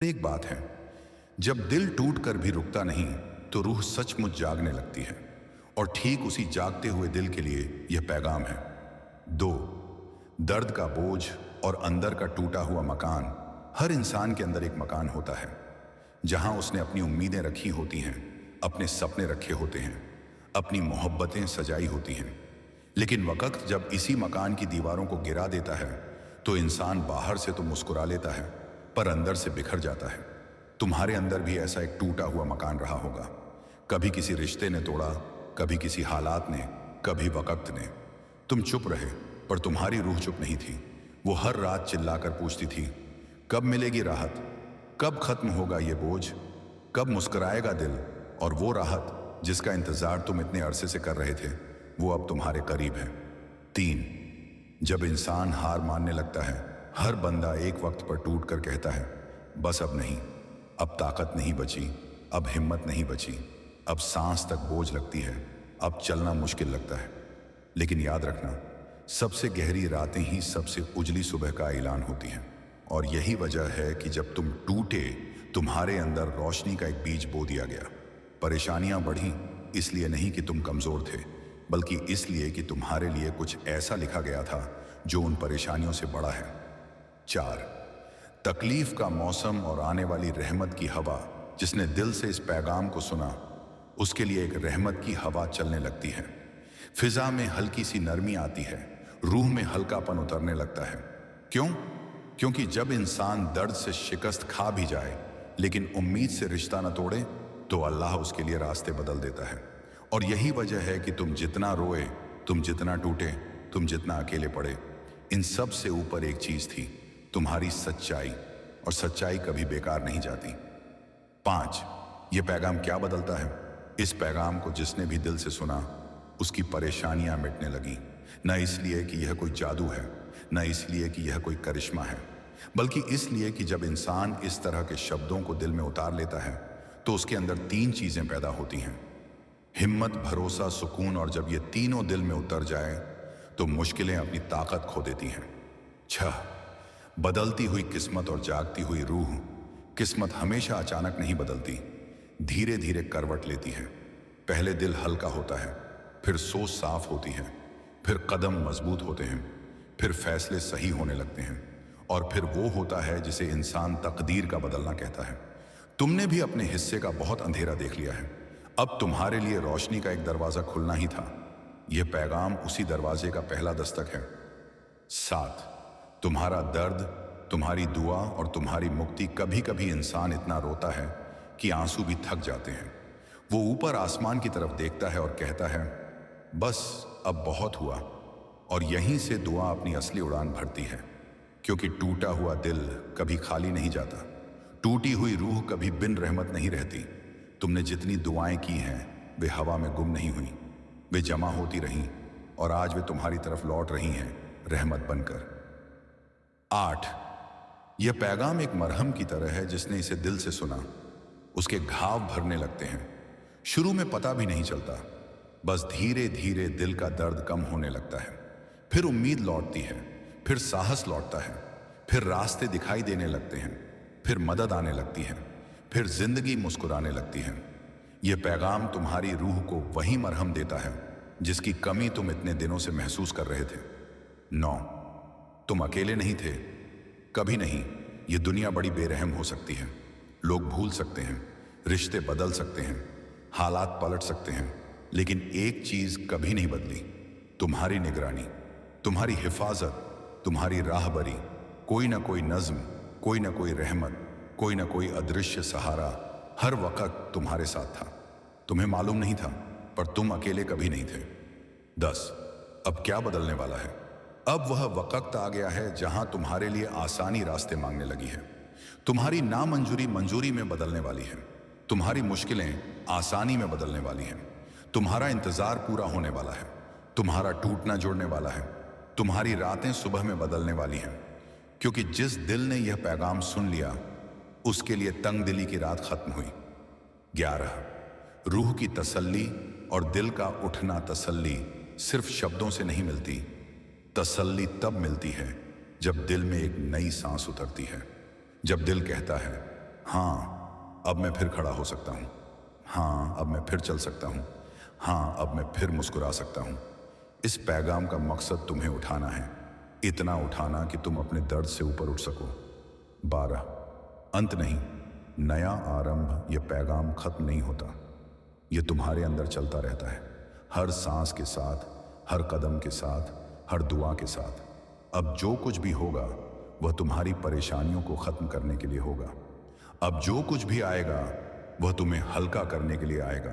एक बात है, जब दिल टूट कर भी रुकता नहीं तो रूह सचमुच जागने लगती है। और ठीक उसी जागते हुए दिल के लिए यह पैगाम है। 2, दर्द का बोझ और अंदर का टूटा हुआ मकान। हर इंसान के अंदर एक मकान होता है जहां उसने अपनी उम्मीदें रखी होती हैं, अपने सपने रखे होते हैं, अपनी मोहब्बतें सजाई होती हैं। लेकिन वक्त जब इसी मकान की दीवारों को गिरा देता है तो इंसान बाहर से तो मुस्कुरा लेता है पर अंदर से बिखर जाता है। तुम्हारे अंदर भी ऐसा एक टूटा हुआ मकान रहा होगा। कभी किसी रिश्ते ने तोड़ा, कभी किसी हालात ने, कभी वक्त ने। तुम चुप रहे पर तुम्हारी रूह चुप नहीं थी। वो हर रात चिल्लाकर पूछती थी, कब मिलेगी राहत, कब खत्म होगा ये बोझ, कब मुस्कुराएगा दिल। और वो राहत जिसका इंतजार तुम इतने अरसे से कर रहे थे वो अब तुम्हारे करीब है। 3, जब इंसान हार मानने लगता है, हर बंदा एक वक्त पर टूट कर कहता है, बस अब नहीं, अब ताकत नहीं बची, अब हिम्मत नहीं बची, अब सांस तक बोझ लगती है, अब चलना मुश्किल लगता है। लेकिन याद रखना, सबसे गहरी रातें ही सबसे उजली सुबह का ऐलान होती हैं। और यही वजह है कि जब तुम टूटे तुम्हारे अंदर रोशनी का एक बीज बो दिया गया। परेशानियां बढ़ी इसलिए नहीं कि तुम कमजोर थे, बल्कि इसलिए कि तुम्हारे लिए कुछ ऐसा लिखा गया था जो उन परेशानियों से बड़ा है। 4, तकलीफ का मौसम और आने वाली रहमत की हवा। जिसने दिल से इस पैगाम को सुना उसके लिए एक रहमत की हवा चलने लगती है। फिजा में हल्की सी नरमी आती है, रूह में हल्कापन उतरने लगता है। क्यों? क्योंकि जब इंसान दर्द से शिकस्त खा भी जाए लेकिन उम्मीद से रिश्ता न तोड़े तो अल्लाह उसके लिए रास्ते बदल देता है। और यही वजह है कि तुम जितना रोए, तुम जितना टूटे, तुम जितना अकेले पड़े, इन सब से ऊपर एक चीज थी, तुम्हारी सच्चाई। और सच्चाई कभी बेकार नहीं जाती। 5, ये पैगाम क्या बदलता है? इस पैगाम को जिसने भी दिल से सुना उसकी परेशानियां मिटने लगी। न इसलिए कि यह कोई जादू है, न इसलिए कि यह कोई करिश्मा है, बल्कि इसलिए कि जब इंसान इस तरह के शब्दों को दिल में उतार लेता है तो उसके अंदर 3 चीजें पैदा होती हैं, हिम्मत, भरोसा, सुकून। और जब ये तीनों दिल में उतर जाए तो मुश्किलें अपनी ताकत खो देती हैं। 6, बदलती हुई किस्मत और जागती हुई रूह। किस्मत हमेशा अचानक नहीं बदलती, धीरे धीरे करवट लेती है। पहले दिल हल्का होता है, फिर सोच साफ होती है, फिर कदम मजबूत होते हैं, फिर फैसले सही होने लगते हैं। और फिर वो होता है जिसे इंसान तकदीर का बदलना कहता है। तुमने भी अपने हिस्से का बहुत अंधेरा देख लिया है, अब तुम्हारे लिए रोशनी का एक दरवाजा खुलना ही था। यह पैगाम उसी दरवाजे का पहला दस्तक है। 7, तुम्हारा दर्द, तुम्हारी दुआ और तुम्हारी मुक्ति। कभी कभी इंसान इतना रोता है कि आंसू भी थक जाते हैं। वो ऊपर आसमान की तरफ देखता है और कहता है, बस अब बहुत हुआ। और यहीं से दुआ अपनी असली उड़ान भरती है, क्योंकि टूटा हुआ दिल कभी खाली नहीं जाता, टूटी हुई रूह कभी बिन रहमत नहीं रहती। तुमने जितनी दुआएं की हैं वे हवा में गुम नहीं हुई, वे जमा होती रहीं और आज वे तुम्हारी तरफ लौट रही हैं रहमत बनकर। 8, यह पैगाम एक मरहम की तरह है। जिसने इसे दिल से सुना उसके घाव भरने लगते हैं। शुरू में पता भी नहीं चलता, बस धीरे धीरे दिल का दर्द कम होने लगता है, फिर उम्मीद लौटती है, फिर साहस लौटता है, फिर रास्ते दिखाई देने लगते हैं, फिर मदद आने लगती है, फिर जिंदगी मुस्कुराने लगती है। यह पैगाम तुम्हारी रूह को वही मरहम देता है जिसकी कमी तुम इतने दिनों से महसूस कर रहे थे। 9, तुम अकेले नहीं थे, कभी नहीं। ये दुनिया बड़ी बेरहम हो सकती है, लोग भूल सकते हैं, रिश्ते बदल सकते हैं, हालात पलट सकते हैं, लेकिन एक चीज कभी नहीं बदली, तुम्हारी निगरानी, तुम्हारी हिफाजत, तुम्हारी राहबरी। कोई ना कोई नज्म, कोई ना कोई रहमत, कोई ना कोई अदृश्य सहारा हर वक्त तुम्हारे साथ था। तुम्हें मालूम नहीं था पर तुम अकेले कभी नहीं थे। 10, अब क्या बदलने वाला है? अब वह वक्त आ गया है जहां तुम्हारे लिए आसानी रास्ते मांगने लगी है। तुम्हारी नामंजूरी मंजूरी में बदलने वाली है, तुम्हारी मुश्किलें आसानी में बदलने वाली हैं, तुम्हारा इंतजार पूरा होने वाला है, तुम्हारा टूटना जुड़ने वाला है, तुम्हारी रातें सुबह में बदलने वाली हैं। क्योंकि जिस दिल ने यह पैगाम सुन लिया उसके लिए तंग दिली की रात खत्म हुई। 11, रूह की तसल्ली और दिल का उठना। तसल्ली सिर्फ शब्दों से नहीं मिलती, तसल्ली तब मिलती है जब दिल में एक नई सांस उतरती है, जब दिल कहता है हाँ, अब मैं फिर खड़ा हो सकता हूँ। हाँ, अब मैं फिर चल सकता हूँ। हाँ, अब मैं फिर मुस्कुरा सकता हूँ। इस पैगाम का मकसद तुम्हें उठाना है, इतना उठाना कि तुम अपने दर्द से ऊपर उठ सको। 12 अंत नहीं, नया आरंभ। यह पैगाम खत्म नहीं होता, यह तुम्हारे अंदर चलता रहता है, हर सांस के साथ, हर कदम के साथ, हर दुआ के साथ। अब जो कुछ भी होगा वह तुम्हारी परेशानियों को खत्म करने के लिए होगा। अब जो कुछ भी आएगा वह तुम्हें हल्का करने के लिए आएगा।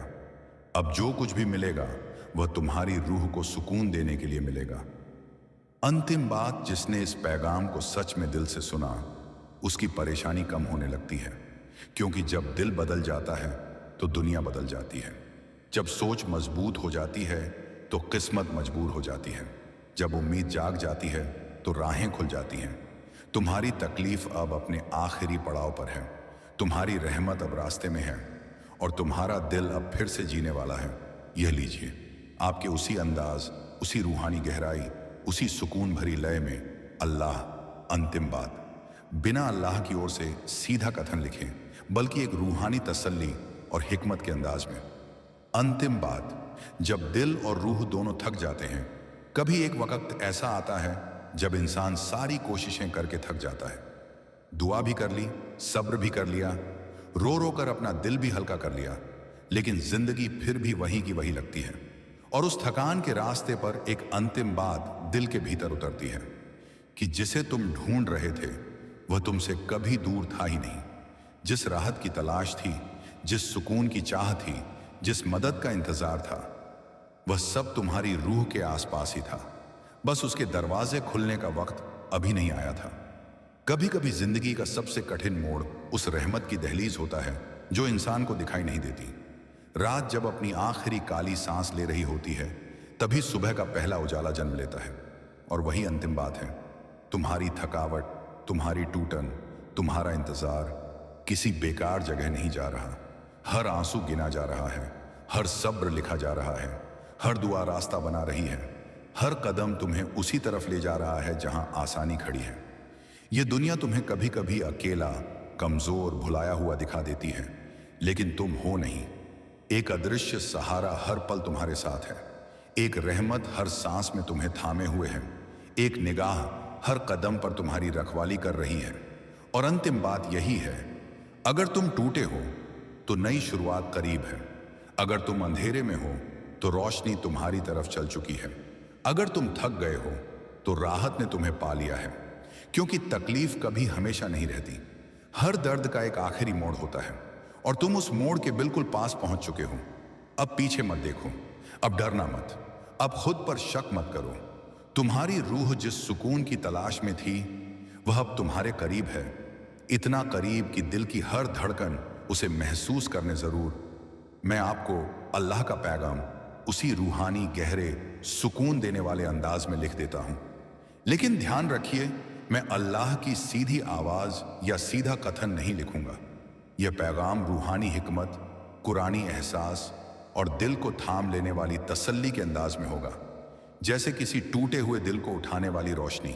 अब जो कुछ भी मिलेगा वह तुम्हारी रूह को सुकून देने के लिए मिलेगा। अंतिम बात, जिसने इस पैगाम को सच में दिल से सुना, उसकी परेशानी कम होने लगती है, क्योंकि जब दिल बदल जाता है तो दुनिया बदल जाती है। जब सोच मजबूत हो जाती है तो किस्मत मजबूर हो जाती है। जब उम्मीद जाग जाती है तो राहें खुल जाती हैं। तुम्हारी तकलीफ अब अपने आखिरी पड़ाव पर है, तुम्हारी रहमत अब रास्ते में है, और तुम्हारा दिल अब फिर से जीने वाला है। यह लीजिए, आपके उसी अंदाज, उसी रूहानी गहराई, उसी सुकून भरी लय में अल्लाह। अंतिम बात, बिना अल्लाह की ओर से सीधा कथन लिखें, बल्कि एक रूहानी तसल्ली और हिकमत के अंदाज में। अंतिम बात, जब दिल और रूह दोनों थक जाते हैं, कभी एक वक्त ऐसा आता है जब इंसान सारी कोशिशें करके थक जाता है। दुआ भी कर ली, सब्र भी कर लिया, रो रो कर अपना दिल भी हल्का कर लिया, लेकिन जिंदगी फिर भी वही की वही लगती है। और उस थकान के रास्ते पर एक अंतिम बात दिल के भीतर उतरती है कि जिसे तुम ढूंढ रहे थे वह तुमसे कभी दूर था ही नहीं। जिस राहत की तलाश थी, जिस सुकून की चाह थी, जिस मदद का इंतजार था, वह सब तुम्हारी रूह के आसपास ही था। बस उसके दरवाजे खुलने का वक्त अभी नहीं आया था। कभी कभी जिंदगी का सबसे कठिन मोड़ उस रहमत की दहलीज होता है जो इंसान को दिखाई नहीं देती। रात जब अपनी आखिरी काली सांस ले रही होती है, तभी सुबह का पहला उजाला जन्म लेता है। और वही अंतिम बात है, तुम्हारी थकावट, तुम्हारी टूटन, तुम्हारा इंतजार किसी बेकार जगह नहीं जा रहा। हर आंसू गिना जा रहा है, हर सब्र लिखा जा रहा है, हर दुआ रास्ता बना रही है, हर कदम तुम्हें उसी तरफ ले जा रहा है जहां आसानी खड़ी है। यह दुनिया तुम्हें कभी कभी अकेला, कमजोर, भुलाया हुआ दिखा देती है, लेकिन तुम हो नहीं। एक अदृश्य सहारा हर पल तुम्हारे साथ है, एक रहमत हर सांस में तुम्हें थामे हुए है, एक निगाह हर कदम पर तुम्हारी रखवाली कर रही है। और अंतिम बात यही है, अगर तुम टूटे हो तो नई शुरुआत करीब है। अगर तुम अंधेरे में हो तो रोशनी तुम्हारी तरफ चल चुकी है। अगर तुम थक गए हो तो राहत ने तुम्हें पा लिया है, क्योंकि तकलीफ कभी हमेशा नहीं रहती। हर दर्द का एक आखिरी मोड़ होता है, और तुम उस मोड़ के बिल्कुल पास पहुंच चुके हो। अब पीछे मत देखो, अब डरना मत, अब खुद पर शक मत करो। तुम्हारी रूह जिस सुकून की तलाश में थी वह अब तुम्हारे करीब है, इतना करीब कि दिल की हर धड़कन उसे महसूस करने जरूर। मैं आपको अल्लाह का पैगाम उसी रूहानी, गहरे, सुकून देने वाले अंदाज में लिख देता हूं। लेकिन ध्यान रखिए, मैं अल्लाह की सीधी आवाज या सीधा कथन नहीं लिखूंगा। यह पैगाम रूहानी हिकमत, कुरानी एहसास और दिल को थाम लेने वाली तसल्ली के अंदाज में होगा, जैसे किसी टूटे हुए दिल को उठाने वाली रोशनी।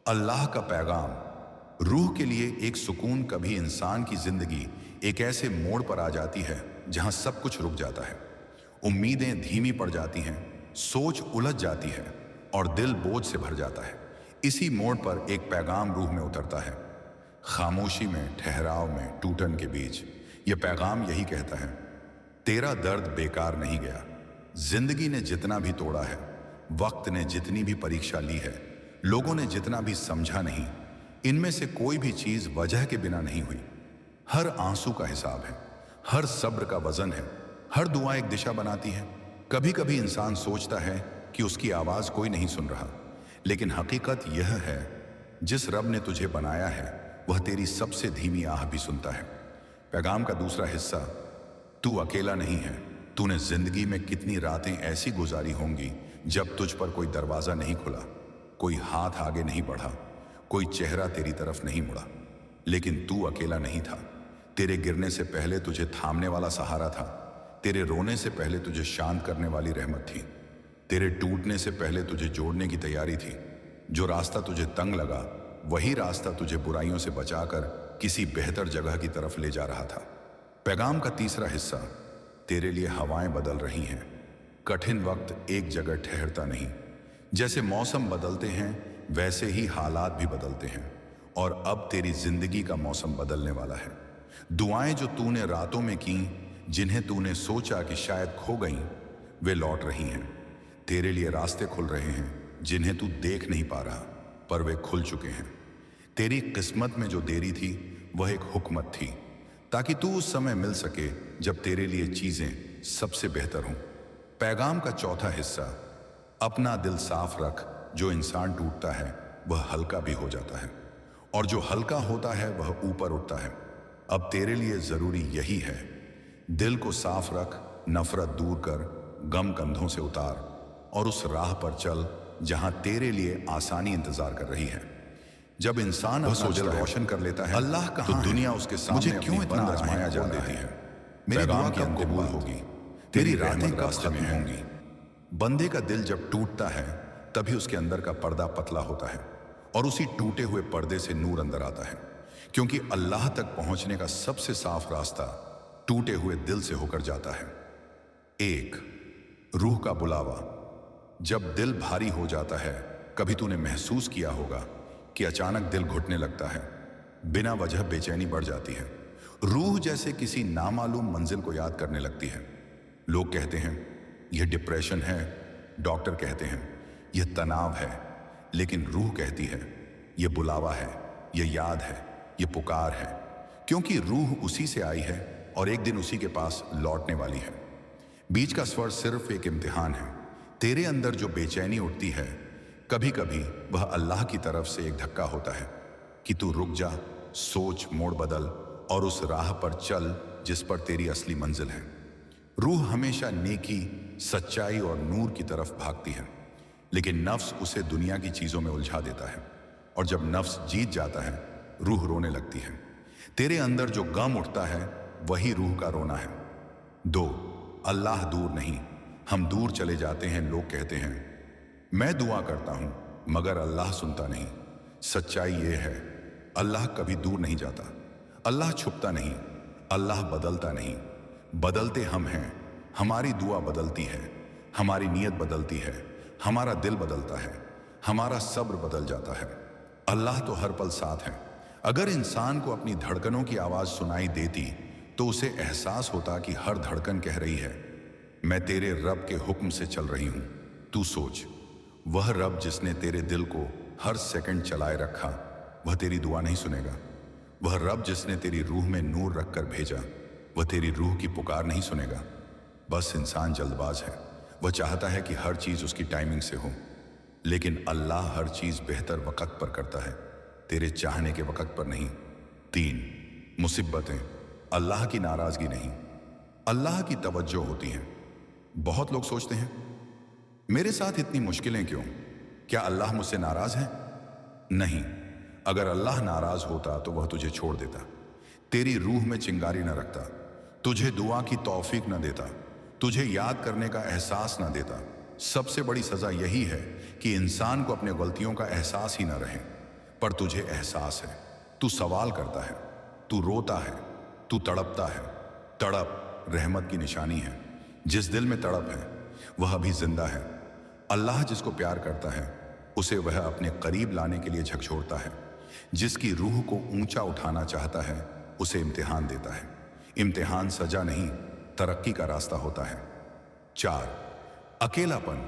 अल्लाह का पैगाम रूह के लिए एक सुकून। कभी इंसान की जिंदगी एक ऐसे मोड़ पर आ जाती है जहां सब कुछ रुक जाता है, उम्मीदें धीमी पड़ जाती हैं, सोच उलझ जाती है और दिल बोझ से भर जाता है। इसी मोड़ पर एक पैगाम रूह में उतरता है, खामोशी में, ठहराव में, टूटन के बीच। यह पैगाम यही कहता है, तेरा दर्द बेकार नहीं गया। जिंदगी ने जितना भी तोड़ा है, वक्त ने जितनी भी परीक्षा ली है, लोगों ने जितना भी समझा नहीं, इनमें से कोई भी चीज वजह के बिना नहीं हुई। हर आंसू का हिसाब है, हर सब्र का वजन है, हर दुआ एक दिशा बनाती है। कभी कभी इंसान सोचता है कि उसकी आवाज कोई नहीं सुन रहा, लेकिन हकीकत यह है, जिस रब ने तुझे बनाया है वह तेरी सबसे धीमी आह भी सुनता है। पैगाम का दूसरा हिस्सा, तू अकेला नहीं है। तूने जिंदगी में कितनी रातें ऐसी गुजारी होंगी जब तुझ पर कोई दरवाजा नहीं खुला, कोई हाथ आगे नहीं बढ़ा, कोई चेहरा तेरी तरफ नहीं मुड़ा, लेकिन तू अकेला नहीं था। तेरे गिरने से पहले तुझे थामने वाला सहारा था, तेरे रोने से पहले तुझे शांत करने वाली रहमत थी, तेरे टूटने से पहले तुझे जोड़ने की तैयारी थी। जो रास्ता तुझे तंग लगा वही रास्ता तुझे बुराइयों से बचाकर किसी बेहतर जगह की तरफ ले जा रहा था। पैगाम का तीसरा हिस्सा, तेरे लिए हवाएं बदल रही हैं। कठिन वक्त एक जगह ठहरता नहीं। जैसे मौसम बदलते हैं वैसे ही हालात भी बदलते हैं, और अब तेरी जिंदगी का मौसम बदलने वाला है। दुआएं जो तूने रातों में की, जिन्हें तूने सोचा कि शायद खो गईं, वे लौट रही हैं। तेरे लिए रास्ते खुल रहे हैं जिन्हें तू देख नहीं पा रहा, पर वे खुल चुके हैं। तेरी किस्मत में जो देरी थी वह एक हुकमत थी, ताकि तू उस समय मिल सके जब तेरे लिए चीजें सबसे बेहतर हों। पैगाम का चौथा हिस्सा, अपना दिल साफ रख। जो इंसान टूटता है वह हल्का भी हो जाता है, और जो हल्का होता है वह ऊपर उठता है। अब तेरे लिए जरूरी यही है, दिल को साफ रख, नफरत दूर कर, गम कंधों से उतार, और उस राह पर चल जहां तेरे लिए आसानी इंतजार कर रही है। जब इंसान अपना दिल रोशन कर लेता है, अल्लाह कहाँ है? तो दुनिया उसके सामने क्यों इतना आजमाया जा देती है। मेरी दुआ कब कबूल होगी, तेरी रातें कब खत्म होंगी। बंदे का दिल जब टूटता है तभी उसके अंदर का पर्दा पतला होता है, और उसी टूटे हुए पर्दे से नूर अंदर आता है, क्योंकि अल्लाह तक पहुंचने का सबसे साफ रास्ता टूटे हुए दिल से होकर जाता है। एक, रूह का बुलावा। जब दिल भारी हो जाता है, कभी तूने महसूस किया होगा कि अचानक दिल घुटने लगता है, बिना वजह बेचैनी बढ़ जाती है। रूह जैसे किसी नामालूम मंजिल को याद करने लगती है। लोग कहते हैं यह डिप्रेशन है, डॉक्टर कहते हैं यह तनाव है, लेकिन रूह कहती है यह बुलावा है, यह याद है, यह पुकार है, क्योंकि रूह उसी से आई है और एक दिन उसी के पास लौटने वाली है। बीच का स्वर सिर्फ एक इम्तिहान है। तेरे अंदर जो बेचैनी उठती है, कभी कभी वह अल्लाह की तरफ से एक धक्का होता है कि तू रुक जा, सोच, मोड़ बदल और उस राह पर चल जिस पर तेरी असली मंजिल है। रूह हमेशा नेकी, सच्चाई और नूर की तरफ भागती है, लेकिन नफ्स उसे दुनिया की चीजों में उलझा देता है, और जब नफ्स जीत जाता है रूह रोने लगती है। तेरे अंदर जो गम उठता है वही रूह का रोना है। दो, अल्लाह दूर नहीं, हम दूर चले जाते हैं। लोग कहते हैं मैं दुआ करता हूं मगर अल्लाह सुनता नहीं। सच्चाई ये है, अल्लाह कभी दूर नहीं जाता, अल्लाह छुपता नहीं, अल्लाह बदलता नहीं, बदलते हम हैं। हमारी दुआ बदलती है, हमारी नीयत बदलती है, हमारा दिल बदलता है, हमारा सब्र बदल जाता है। अल्लाह तो हर पल साथ है। अगर इंसान को अपनी धड़कनों की आवाज सुनाई देती तो उसे एहसास होता कि हर धड़कन कह रही है मैं तेरे रब के हुक्म से चल रही हूं। तू सोच, वह रब जिसने तेरे दिल को हर सेकंड चलाए रखा, वह तेरी दुआ नहीं सुनेगा? वह रब जिसने तेरी रूह में नूर रखकर भेजा, वह तेरी रूह की पुकार नहीं सुनेगा? बस इंसान जल्दबाज है, वह चाहता है कि हर चीज उसकी टाइमिंग से हो, लेकिन अल्लाह हर चीज बेहतर वक्त पर करता है, तेरे चाहने के वक्त पर नहीं। तीन, मुसीबतें। अल्लाह की नाराजगी नहीं, अल्लाह की तवज्जो होती है। बहुत लोग सोचते हैं मेरे साथ इतनी मुश्किलें क्यों, क्या अल्लाह मुझसे नाराज है? नहीं, अगर अल्लाह नाराज होता तो वह तुझे छोड़ देता, तेरी रूह में चिंगारी न रखता, तुझे दुआ की तौफीक न देता, तुझे याद करने का एहसास न देता। सबसे बड़ी सजा यही है कि इंसान को अपने गलतियों का एहसास ही न रहे, पर तुझे एहसास है। तू सवाल करता है, तू रोता है, तू तड़पता है। तड़प रहमत की निशानी है। जिस दिल में तड़प है वह अभी जिंदा है। अल्लाह जिसको प्यार करता है उसे वह अपने करीब लाने के लिए झकझोरता है। जिसकी रूह को ऊंचा उठाना चाहता है उसे इम्तिहान देता है। इम्तिहान सजा नहीं, तरक्की का रास्ता होता है। चार, अकेलापन।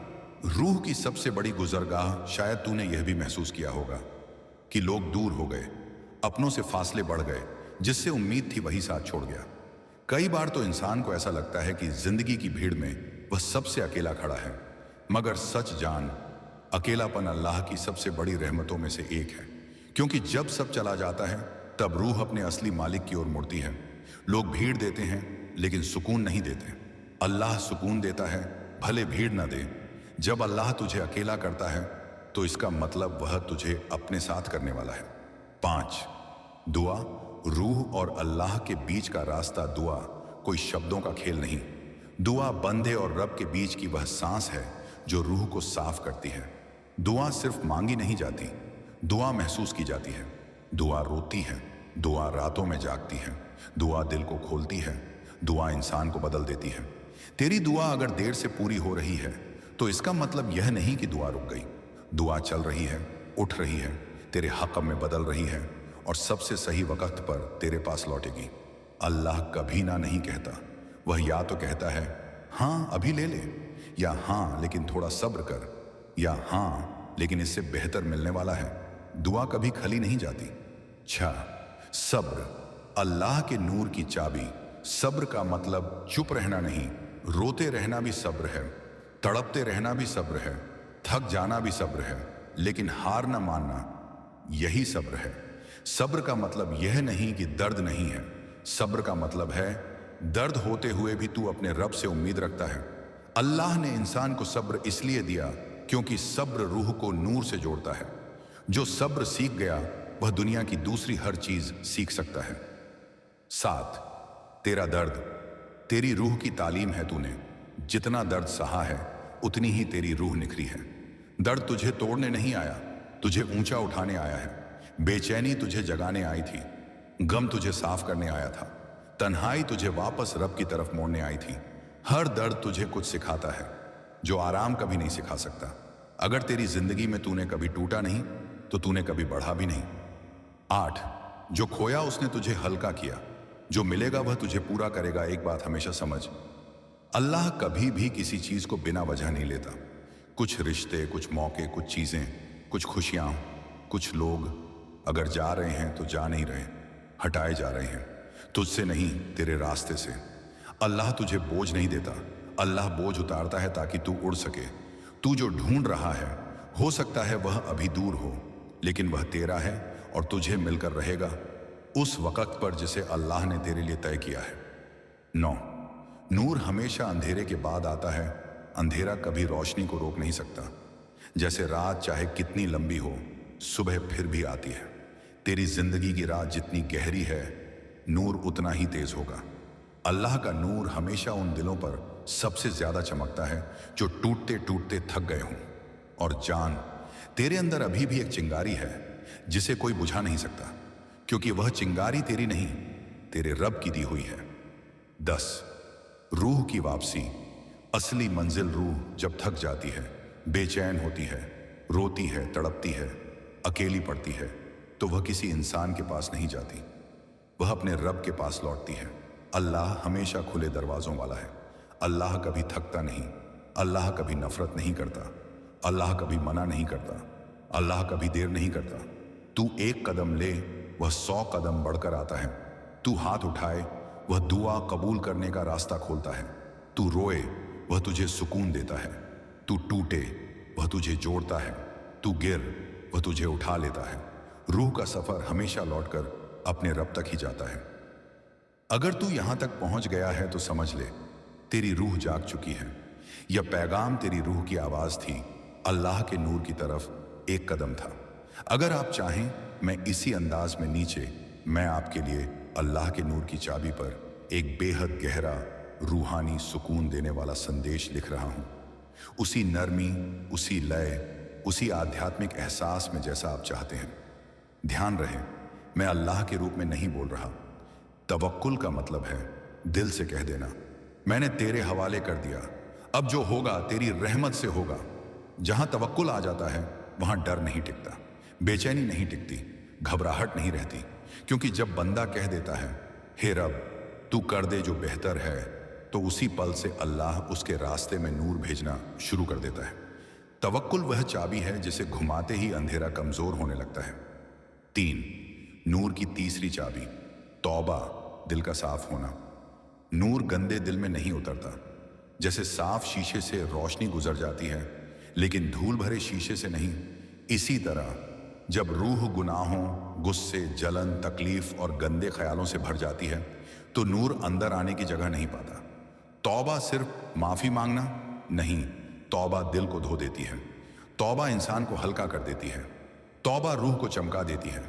रूह की सबसे बड़ी गुजरगाह। शायद तूने यह भी महसूस किया होगा कि लोग दूर हो गए, अपनों से फासले बढ़ गए, जिससे उम्मीद थी वही साथ छोड़ गया। कई बार तो इंसान को ऐसा लगता है कि जिंदगी की भीड़ में वह सबसे अकेला खड़ा है, मगर सच जान, अकेलापन अल्लाह की सबसे बड़ी रहमतों में से एक है, क्योंकि जब सब चला जाता है तब रूह अपने असली मालिक की ओर मुड़ती है। लोग भीड़ देते हैं लेकिन सुकून नहीं देते। अल्लाह सुकून देता है भले भीड़ न दे। जब अल्लाह तुझे अकेला करता है तो इसका मतलब वह तुझे अपने साथ करने वाला है। पांच, दुआ। रूह और अल्लाह के बीच का रास्ता। दुआ कोई शब्दों का खेल नहीं। दुआ बंदे और रब के बीच की वह सांस है जो रूह को साफ करती है। दुआ सिर्फ मांगी नहीं जाती, दुआ महसूस की जाती है। दुआ रोती है, दुआ रातों में जागती है, दुआ दिल को खोलती है, दुआ इंसान को बदल देती है। तेरी दुआ अगर देर से पूरी हो रही है तो इसका मतलब यह नहीं कि दुआ रुक गई। दुआ चल रही है, उठ रही है, तेरे हक में बदल रही है और सबसे सही वक्त पर तेरे पास लौटेगी। अल्लाह कभी ना नहीं कहता, वह या तो कहता है हाँ अभी ले ले, या हाँ लेकिन थोड़ा सब्र कर, या हाँ लेकिन इससे बेहतर मिलने वाला है। दुआ कभी खली नहीं जाती। सब्र अल्लाह के नूर की चाबी। सब्र का मतलब चुप रहना नहीं, रोते रहना भी सब्र है, तड़पते रहना भी सब्र है, थक जाना भी सब्र है, लेकिन हार न मानना यही सब्र है। सब्र का मतलब यह नहीं कि दर्द नहीं है, सब्र का मतलब है दर्द होते हुए भी तू अपने रब से उम्मीद रखता है। अल्लाह ने इंसान को सब्र इसलिए दिया क्योंकि सब्र रूह को नूर से जोड़ता है। जो सब्र सीख गया वह दुनिया की दूसरी हर चीज सीख सकता है। 7 तेरा दर्द तेरी रूह की तालीम है। तूने जितना दर्द सहा है उतनी ही तेरी रूह निखरी है। दर्द तुझे तोड़ने नहीं आया, तुझे ऊंचा उठाने आया है। बेचैनी तुझे जगाने आई थी, गम तुझे साफ करने आया था, तन्हाई तुझे वापस रब की तरफ मोड़ने आई थी। हर दर्द तुझे कुछ सिखाता है जो आराम कभी नहीं सिखा सकता। अगर तेरी जिंदगी में तूने कभी टूटा नहीं तो तूने कभी बढ़ा भी नहीं। 8 जो खोया उसने तुझे हल्का किया, जो मिलेगा वह तुझे पूरा करेगा। एक बात हमेशा समझ, अल्लाह कभी भी किसी चीज को बिना वजह नहीं लेता। कुछ रिश्ते, कुछ मौके, कुछ चीजें, कुछ खुशियां, कुछ लोग अगर जा रहे हैं तो जा नहीं रहे, हटाए जा रहे हैं, तुझसे नहीं तेरे रास्ते से। अल्लाह तुझे बोझ नहीं देता, अल्लाह बोझ उतारता है ताकि तू उड़ सके। तू जो ढूंढ रहा है हो सकता है वह अभी दूर हो, लेकिन वह तेरा है और तुझे मिलकर रहेगा उस वक्त पर जिसे अल्लाह ने तेरे लिए तय किया है। 9 नूर हमेशा अंधेरे के बाद आता है। अंधेरा कभी रोशनी को रोक नहीं सकता। जैसे रात चाहे कितनी लंबी हो, सुबह फिर भी आती है। तेरी जिंदगी की रात जितनी गहरी है, नूर उतना ही तेज होगा। अल्लाह का नूर हमेशा उन दिलों पर सबसे ज्यादा चमकता है जो टूटते टूटते थक गए हों। और जान, तेरे अंदर अभी भी एक चिंगारी है जिसे कोई बुझा नहीं सकता, क्योंकि वह चिंगारी तेरी नहीं, तेरे रब की दी हुई है। 10 रूह की वापसी। असली मंजिल रूह जब थक जाती है, बेचैन होती है, रोती है, तड़पती है, अकेली पड़ती है, तो वह किसी इंसान के पास नहीं जाती, वह अपने रब के पास लौटती है। अल्लाह हमेशा खुले दरवाजों वाला है। अल्लाह कभी थकता नहीं, अल्लाह कभी नफरत नहीं करता, अल्लाह कभी मना नहीं करता, अल्लाह कभी देर नहीं करता। तू एक कदम ले, वह 100 कदम बढ़कर आता है। तू हाथ उठाए, वह दुआ कबूल करने का रास्ता खोलता है। तू रोए, वह तुझे सुकून देता है। तू टूटे, वह तुझे जोड़ता है। तू गिर, वह तुझे उठा लेता है। रूह का सफर हमेशा लौटकर अपने रब तक ही जाता है। अगर तू यहां तक पहुंच गया है तो समझ ले, तेरी रूह जाग चुकी है। यह पैगाम तेरी रूह की आवाज थी, अल्लाह के नूर की तरफ एक कदम था। अगर आप चाहें, मैं इसी अंदाज में नीचे मैं आपके लिए अल्लाह के नूर की चाबी पर एक बेहद गहरा रूहानी सुकून देने वाला संदेश लिख रहा हूं। उसी नरमी, उसी लय, उसी आध्यात्मिक एहसास में जैसा आप चाहते हैं। ध्यान रहे, मैं अल्लाह के रूप में नहीं बोल रहा। तवक्कुल का मतलब है दिल से कह देना, मैंने तेरे हवाले कर दिया, अब जो होगा तेरी रहमत से होगा। जहां तवक्कुल आ जाता है वहां डर नहीं टिकता, बेचैनी नहीं टिकती, घबराहट नहीं रहती, क्योंकि जब बंदा कह देता है हे रब तू कर दे जो बेहतर है, तो उसी पल से अल्लाह उसके रास्ते में नूर भेजना शुरू कर देता है। तवक्कुल वह चाबी है जिसे घुमाते ही अंधेरा कमजोर होने लगता है। 3 नूर की तीसरी चाबी, तौबा, दिल का साफ होना। नूर गंदे दिल में नहीं उतरता। जैसे साफ शीशे से रोशनी गुजर जाती है लेकिन धूल भरे शीशे से नहीं, इसी तरह जब रूह गुनाहों, गुस्से, जलन, तकलीफ और गंदे ख्यालों से भर जाती है तो नूर अंदर आने की जगह नहीं पाता। तौबा सिर्फ माफी मांगना नहीं, तौबा दिल को धो देती है। तौबा इंसान को हल्का कर देती है। तौबा रूह को चमका देती है।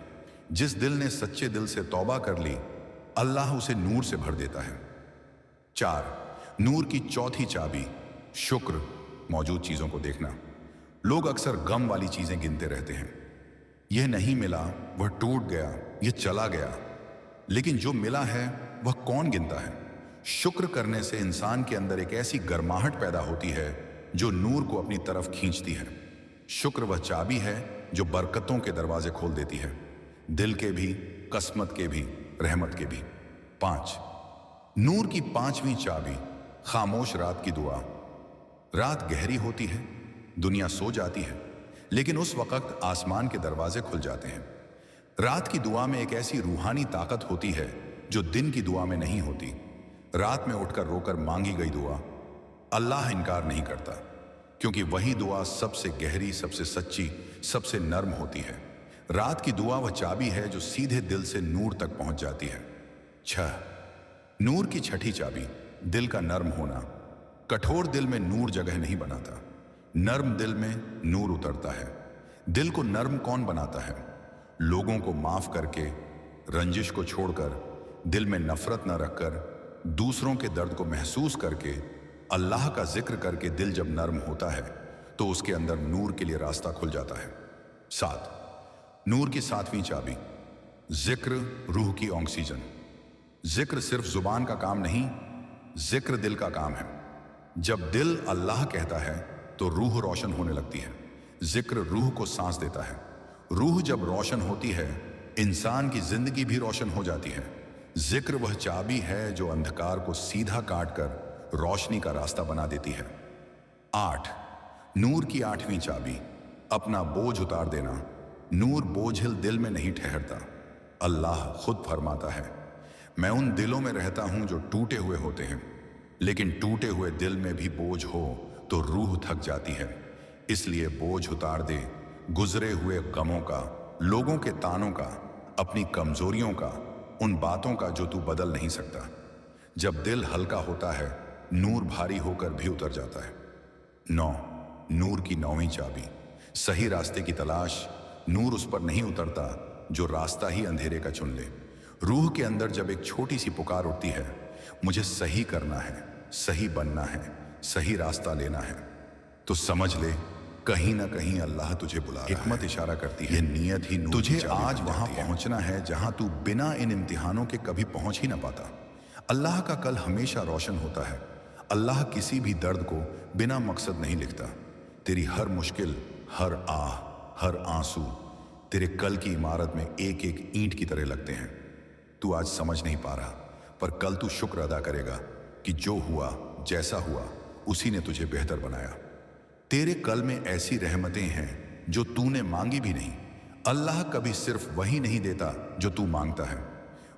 जिस दिल ने सच्चे दिल से तौबा कर ली, अल्लाह उसे नूर से भर देता है। 4 नूर की चौथी चाबी, शुक्र, मौजूद चीजों को देखना। लोग अक्सर गम वाली चीजें गिनते रहते हैं। यह नहीं मिला, वह टूट गया, यह चला गया, लेकिन जो मिला है वह कौन गिनता है। शुक्र करने से इंसान के अंदर एक ऐसी गर्माहट पैदा होती है जो नूर को अपनी तरफ खींचती है। शुक्र वह चाबी है जो बरकतों के दरवाजे खोल देती है, दिल के भी, किस्मत के भी, रहमत के भी। 5 नूर की 5वीं चाबी, खामोश रात की दुआ। रात गहरी होती है, दुनिया सो जाती है, लेकिन उस वक्त आसमान के दरवाजे खुल जाते हैं। रात की दुआ में एक ऐसी रूहानी ताकत होती है जो दिन की दुआ में नहीं होती। रात में उठकर रोकर मांगी गई दुआ अल्लाह इनकार नहीं करता, क्योंकि वही दुआ सबसे गहरी, सबसे सच्ची, सबसे नर्म होती है। रात की दुआ वह चाबी है जो सीधे दिल से नूर तक पहुंच जाती है। 6 नूर की 6ठी चाबी, दिल का नर्म होना। कठोर दिल में नूर जगह नहीं बनाता, नर्म दिल में नूर उतरता है। दिल को नर्म कौन बनाता है? लोगों को माफ करके, रंजिश को छोड़कर, दिल में नफरत न रखकर, दूसरों के दर्द को महसूस करके, अल्लाह का जिक्र करके दिल जब नर्म होता है तो उसके अंदर नूर के लिए रास्ता खुल जाता है। 7 नूर की 7वीं चाबी, जिक्र रूह की ऑक्सीजन। जिक्र सिर्फ जुबान का काम नहीं, जिक्र दिल का काम है। जब दिल अल्लाह कहता है तो रूह रोशन होने लगती है। जिक्र रूह को सांस देता है। रूह जब रोशन होती है, इंसान की जिंदगी भी रोशन हो जाती है। जिक्र वह चाबी है जो अंधकार को सीधा काट कर रोशनी का रास्ता बना देती है। 8 नूर की 8वीं चाबी, अपना बोझ उतार देना। नूर बोझिल दिल में नहीं ठहरता। अल्लाह खुद फरमाता है, मैं उन दिलों में रहता हूं जो टूटे हुए होते हैं, लेकिन टूटे हुए दिल में भी बोझ हो तो रूह थक जाती है। इसलिए बोझ उतार दे, गुजरे हुए गमों का, लोगों के तानों का, अपनी कमजोरियों का, उन बातों का जो तू बदल नहीं सकता। जब दिल हल्का होता है, नूर भारी होकर भी उतर जाता है। 9 नूर की 9वीं चाबी, सही रास्ते की तलाश। नूर उस पर नहीं उतरता जो रास्ता ही अंधेरे का चुन ले। रूह के अंदर जब एक छोटी सी पुकार उठती है, मुझे सही करना है, सही बनना है, सही रास्ता लेना है, तो समझ ले कहीं ना कहीं अल्लाह तुझे बुला रहा है। हिकमत इशारा करती है, ये नियत ही नूर तुझे आज वहां पहुंचना है जहां तू बिना इन इम्तिहानों के कभी पहुंच ही ना पाता। अल्लाह का कल हमेशा रोशन होता है। अल्लाह किसी भी दर्द को बिना मकसद नहीं लिखता। तेरी हर मुश्किल, हर आह, हर आंसू तेरे कल की इमारत में एक एक ईंट की तरह लगते हैं। तू आज समझ नहीं पा रहा, पर कल तू शुक्र अदा करेगा कि जो हुआ, जैसा हुआ, उसी ने तुझे बेहतर बनाया। तेरे कल में ऐसी रहमतें हैं जो तूने मांगी भी नहीं। अल्लाह कभी सिर्फ वही नहीं देता जो तू मांगता है,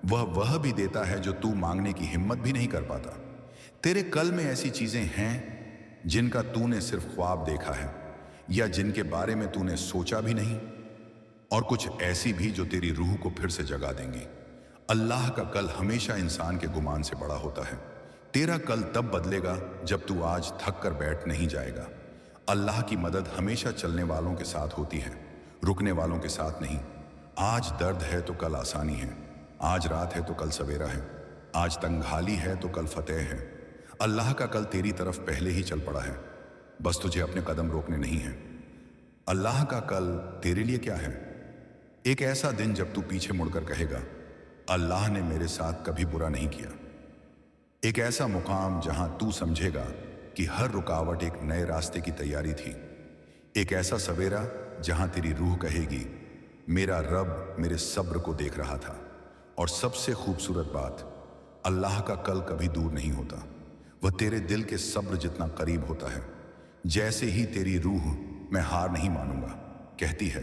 वह भी देता है जो तू मांगने की हिम्मत भी नहीं कर पाता। तेरे कल में ऐसी चीजें हैं जिनका तूने सिर्फ ख्वाब देखा है या जिनके बारे में तूने सोचा भी नहीं, और कुछ ऐसी भी जो तेरी रूह को फिर से जगा देंगी। अल्लाह का कल हमेशा इंसान के गुमान से बड़ा होता है। तेरा कल तब बदलेगा जब तू आज थक कर बैठ नहीं जाएगा। अल्लाह की मदद हमेशा चलने वालों के साथ होती है, रुकने वालों के साथ नहीं। आज दर्द है तो कल आसानी है, आज रात है तो कल सवेरा है, आज तंगहाली है तो कल फतेह है। अल्लाह का कल तेरी तरफ पहले ही चल पड़ा है, बस तुझे अपने कदम रोकने नहीं है। अल्लाह का कल तेरे लिए क्या है? एक ऐसा दिन जब तू पीछे मुड़कर कहेगा, अल्लाह ने मेरे साथ कभी बुरा नहीं किया। एक ऐसा मुकाम जहां तू समझेगा कि हर रुकावट एक नए रास्ते की तैयारी थी। एक ऐसा सवेरा जहां तेरी रूह कहेगी, मेरा रब मेरे सब्र को देख रहा था। और सबसे खूबसूरत बात, अल्लाह का कल कभी दूर नहीं होता, वह तेरे दिल के सब्र जितना करीब होता है। जैसे ही तेरी रूह मैं हार नहीं मानूंगा कहती है,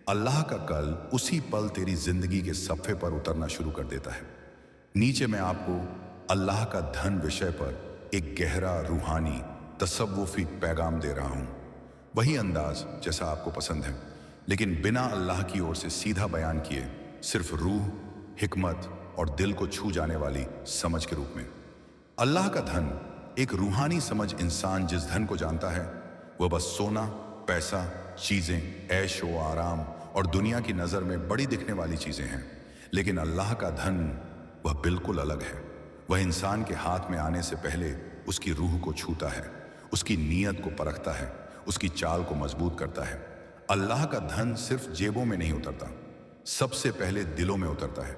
अल्लाह का कल उसी पल तेरी जिंदगी के सफ़े पर उतरना शुरू कर देता है। नीचे मैं आपको अल्लाह का धन विषय पर एक गहरा रूहानी तसव्वुफी पैगाम दे रहा हूं, वही अंदाज जैसा आपको पसंद है, लेकिन बिना अल्लाह की ओर से सीधा बयान किए, सिर्फ रूह, हिकमत और दिल को छू जाने वाली समझ के रूप में। अल्लाह का धन एक रूहानी समझ। इंसान जिस धन को जानता है वह बस सोना, पैसा, चीजें, ऐश व आराम और दुनिया की नजर में बड़ी दिखने वाली चीजें हैं। लेकिन अल्लाह का धन वह बिल्कुल अलग है। वह इंसान के हाथ में आने से पहले उसकी रूह को छूता है, उसकी नीयत को परखता है, उसकी चाल को मजबूत करता है। अल्लाह का धन सिर्फ जेबों में नहीं उतरता, सबसे पहले दिलों में उतरता है।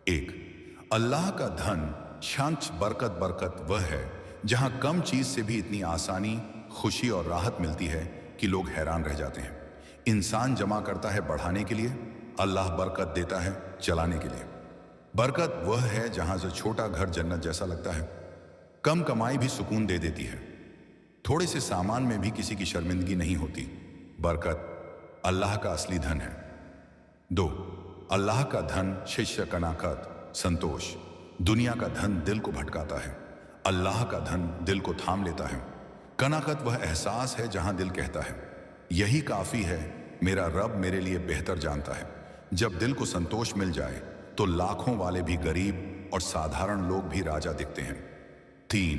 एक, अल्लाह का धन शांत बरकत बरकत वह है जहां कम चीज से भी इतनी आसानी, खुशी और राहत मिलती है कि लोग हैरान रह जाते हैं। इंसान जमा करता है बढ़ाने के लिए, अल्लाह बरकत देता है चलाने के लिए। बरकत वह है जहां से छोटा घर जन्नत जैसा लगता है। कम कमाई भी सुकून दे देती है, थोड़े से सामान में भी किसी की शर्मिंदगी नहीं होती। बरकत अल्लाह का असली धन है। दो, अल्लाह का धन शिष्य कनाकत संतोष। दुनिया का धन दिल को भटकाता है, अल्लाह का धन दिल को थाम लेता है। कनाकत वह एहसास है जहां दिल कहता है यही काफी है, मेरा रब मेरे लिए बेहतर जानता है। जब दिल को संतोष मिल जाए तो लाखों वाले भी गरीब और साधारण लोग भी राजा दिखते हैं। तीन,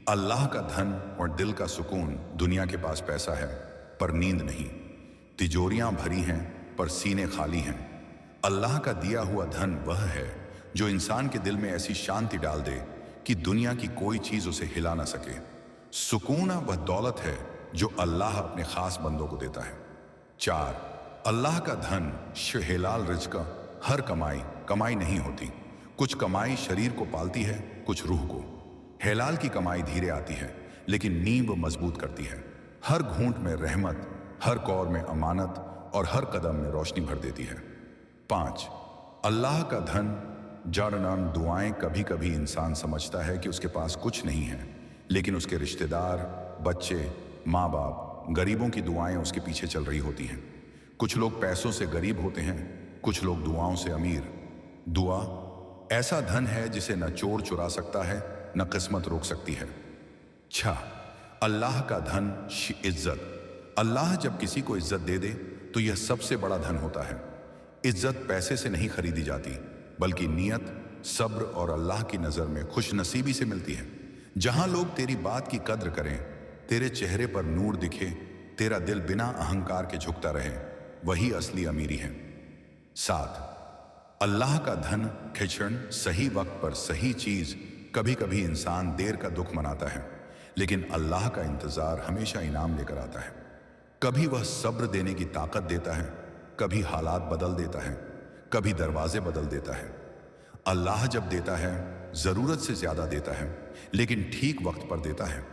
अल्लाह का धन और दिल का सुकून। दुनिया के पास पैसा है पर नींद नहीं, तिजोरियां भरी हैं पर सीने खाली हैं। अल्लाह का दिया हुआ धन वह है जो इंसान के दिल में ऐसी शांति डाल दे कि दुनिया की कोई चीज उसे हिला ना सके। सुकून वह दौलत है जो अल्लाह अपने खास बंदों को देता है। चार, अल्लाह का धन हेलाल रिज्क। हर कमाई नहीं होती। कुछ कमाई शरीर को पालती है, कुछ रूह को। हेलाल की कमाई धीरे आती है लेकिन नींव मजबूत करती है। हर घूंट में रहमत, हर कौर में अमानत और हर कदम में रोशनी भर देती है। पांच, अल्लाह का धन जड़नाम दुआएं। कभी कभी इंसान समझता है कि उसके पास कुछ नहीं है, लेकिन उसके रिश्तेदार, बच्चे, माँ बाप, गरीबों की दुआएं उसके पीछे चल रही होती हैं। कुछ लोग पैसों से गरीब होते हैं, कुछ लोग दुआओं से अमीर। दुआ ऐसा धन है जिसे न चोर चुरा सकता है, न किस्मत रोक सकती है। छह, अल्लाह का धन इज्जत। अल्लाह जब किसी को इज्जत दे दे तो यह सबसे बड़ा धन होता है। इज्जत पैसे से नहीं खरीदी जाती, बल्कि नियत, सब्र और अल्लाह की नजर में खुश नसीबी से मिलती है। जहां लोग तेरी बात की कद्र करें, तेरे चेहरे पर नूर दिखे, तेरा दिल बिना अहंकार के झुकता रहे, वही असली अमीरी है। सात, अल्लाह का धन खिचड़। सही वक्त पर सही चीज। कभी कभी इंसान देर का दुख मनाता है, लेकिन अल्लाह का इंतजार हमेशा इनाम लेकर आता है। कभी वह सब्र देने की ताकत देता है, कभी हालात बदल देता है, कभी दरवाजे बदल देता है। अल्लाह जब देता है जरूरत से ज्यादा देता है, लेकिन ठीक वक्त पर देता है।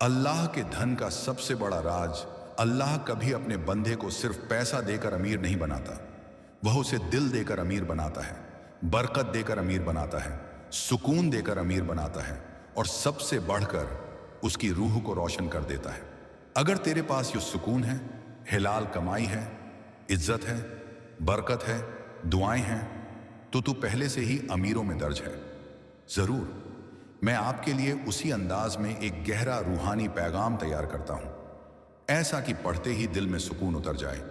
अल्लाह के धन का सबसे बड़ा राज, अल्लाह कभी अपने बंदे को सिर्फ पैसा देकर अमीर नहीं बनाता, वह उसे दिल देकर अमीर बनाता है, बरकत देकर अमीर बनाता है, सुकून देकर अमीर बनाता है और सबसे बढ़कर उसकी रूह को रोशन कर देता है। अगर तेरे पास ये सुकून है, हिलाल कमाई है, इज्जत है, बरकत है, दुआएं हैं, तो तू पहले से ही अमीरों में दर्ज है। जरूर मैं आपके लिए उसी अंदाज में एक गहरा रूहानी पैगाम तैयार करता हूं, ऐसा कि पढ़ते ही दिल में सुकून उतर जाए,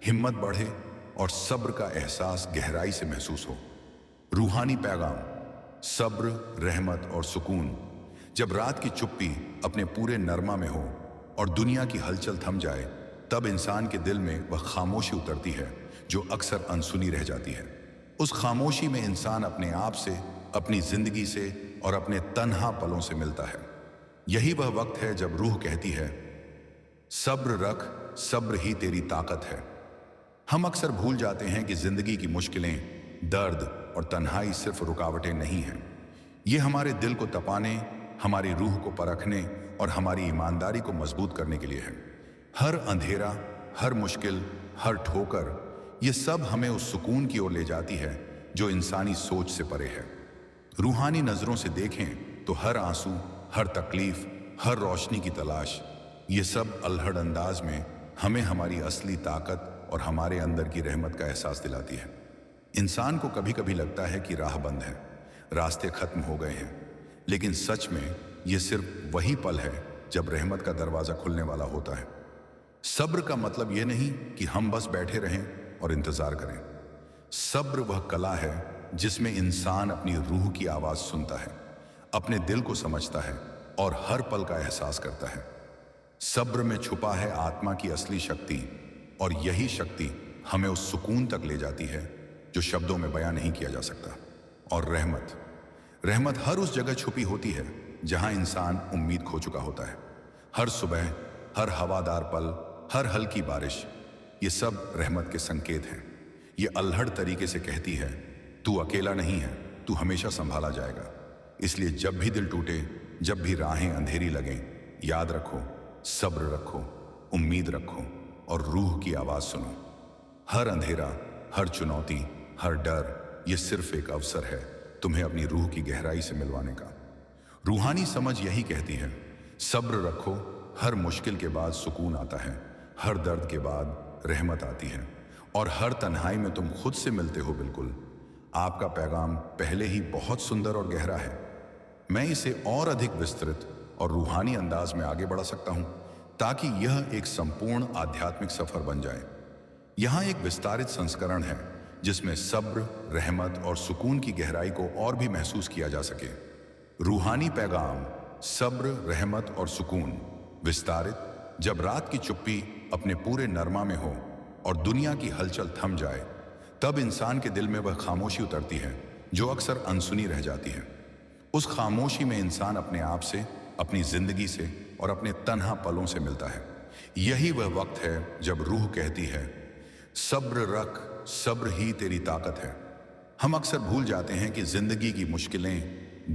हिम्मत बढ़े और सब्र का एहसास गहराई से महसूस हो। रूहानी पैगाम, सब्र, रहमत और सुकून। जब रात की चुप्पी अपने पूरे नरमा में हो और दुनिया की हलचल थम जाए, तब इंसान के दिल में वह खामोशी उतरती है जो अक्सर अनसुनी रह जाती है। उस खामोशी में इंसान अपने आप से, अपनी जिंदगी से और अपने तन्हा पलों से मिलता है। यही वह वक्त है जब रूह कहती है, सब्र रख, सब्र ही तेरी ताकत है। हम अक्सर भूल जाते हैं कि जिंदगी की मुश्किलें, दर्द और तन्हाई सिर्फ रुकावटें नहीं हैं। ये हमारे दिल को तपाने, हमारी रूह को परखने और हमारी ईमानदारी को मजबूत करने के लिए है। हर अंधेरा, हर मुश्किल, हर ठोकर, ये सब हमें उस सुकून की ओर ले जाती है जो इंसानी सोच से परे है। रूहानी नजरों से देखें तो हर आंसू, हर तकलीफ, हर रोशनी की तलाश, ये सब अल्हड़ अंदाज में हमें हमारी असली ताकत और हमारे अंदर की रहमत का एहसास दिलाती है। इंसान को कभी कभी लगता है कि राह बंद है, रास्ते खत्म हो गए हैं, लेकिन सच में ये सिर्फ वही पल है जब रहमत का दरवाजा खुलने वाला होता है। सब्र का मतलब ये नहीं कि हम बस बैठे रहें और इंतजार करें। सब्र वह कला है जिसमें इंसान अपनी रूह की आवाज सुनता है, अपने दिल को समझता है और हर पल का एहसास करता है। सब्र में छुपा है आत्मा की असली शक्ति, और यही शक्ति हमें उस सुकून तक ले जाती है जो शब्दों में बयां नहीं किया जा सकता। और रहमत हर उस जगह छुपी होती है जहां इंसान उम्मीद खो चुका होता है। हर सुबह, हर हवादार पल, हर हल्की बारिश, ये सब रहमत के संकेत हैं। ये अल्हड़ तरीके से कहती है, तू अकेला नहीं है, तू हमेशा संभाला जाएगा। इसलिए जब भी दिल टूटे, जब भी राहें अंधेरी लगें, याद रखो, सब्र रखो, उम्मीद रखो और रूह की आवाज सुनो। हर अंधेरा, हर चुनौती, हर डर, ये सिर्फ एक अवसर है तुम्हें अपनी रूह की गहराई से मिलवाने का। रूहानी समझ यही कहती है, सब्र रखो, हर मुश्किल के बाद सुकून आता है, हर दर्द के बाद रहमत आती है और हर तन्हाई में तुम खुद से मिलते हो। बिल्कुल, आपका पैगाम पहले ही बहुत सुंदर और गहरा है। मैं इसे और अधिक विस्तृत और रूहानी अंदाज में आगे बढ़ा सकता हूं ताकि यह एक संपूर्ण आध्यात्मिक सफर बन जाए। यहां एक विस्तारित संस्करण है जिसमें सब्र, रहमत और सुकून की गहराई को और भी महसूस किया जा सके। रूहानी पैगाम, सब्र, रहमत और सुकून, विस्तारित। जब रात की चुप्पी अपने पूरे नरमा में हो और दुनिया की हलचल थम जाए, तब इंसान के दिल में वह खामोशी उतरती है जो अक्सर अनसुनी रह जाती है। उस खामोशी में इंसान अपने आप से, अपनी जिंदगी से और अपने तन्हा पलों से मिलता है। यही वह वक्त है जब रूह कहती है, सब्र रख, सब्र ही तेरी ताकत है। हम अक्सर भूल जाते हैं कि जिंदगी की मुश्किलें,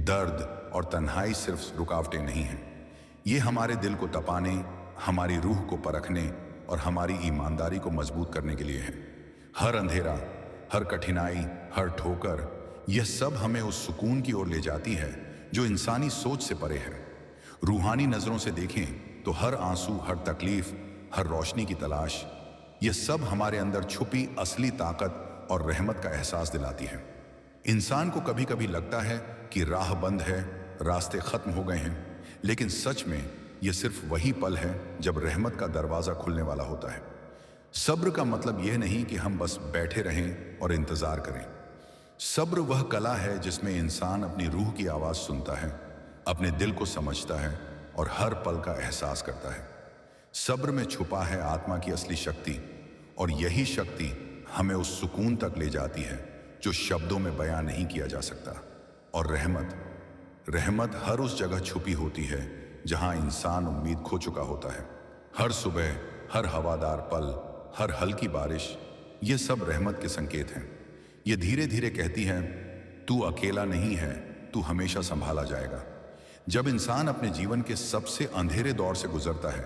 दर्द और तन्हाई सिर्फ रुकावटें नहीं हैं। ये हमारे दिल को तपाने, हमारी रूह को परखने और हमारी ईमानदारी को मजबूत करने के लिए है। हर अंधेरा, हर कठिनाई, हर ठोकर, यह सब हमें उस सुकून की ओर ले जाती है जो इंसानी सोच से परे है। रूहानी नजरों से देखें तो हर आंसू, हर तकलीफ, हर रोशनी की तलाश, यह सब हमारे अंदर छुपी असली ताकत और रहमत का एहसास दिलाती है। इंसान को कभी कभी लगता है कि राह बंद है, रास्ते खत्म हो गए हैं, लेकिन सच में यह सिर्फ वही पल है जब रहमत का दरवाजा खुलने वाला होता है। सब्र का मतलब यह नहीं कि हम बस बैठे रहें और इंतजार करें। सब्र वह कला है जिसमें इंसान अपनी रूह की आवाज सुनता है, अपने दिल को समझता है और हर पल का एहसास करता है। सब्र में छुपा है आत्मा की असली शक्ति और यही शक्ति हमें उस सुकून तक ले जाती है जो शब्दों में बयां नहीं किया जा सकता। और रहमत हर उस जगह छुपी होती है जहां इंसान उम्मीद खो चुका होता है। हर सुबह, हर हवादार पल, हर हल्की बारिश, ये सब रहमत के संकेत हैं। ये धीरे धीरे कहती है, तू अकेला नहीं है, तू हमेशा संभाला जाएगा। जब इंसान अपने जीवन के सबसे अंधेरे दौर से गुजरता है,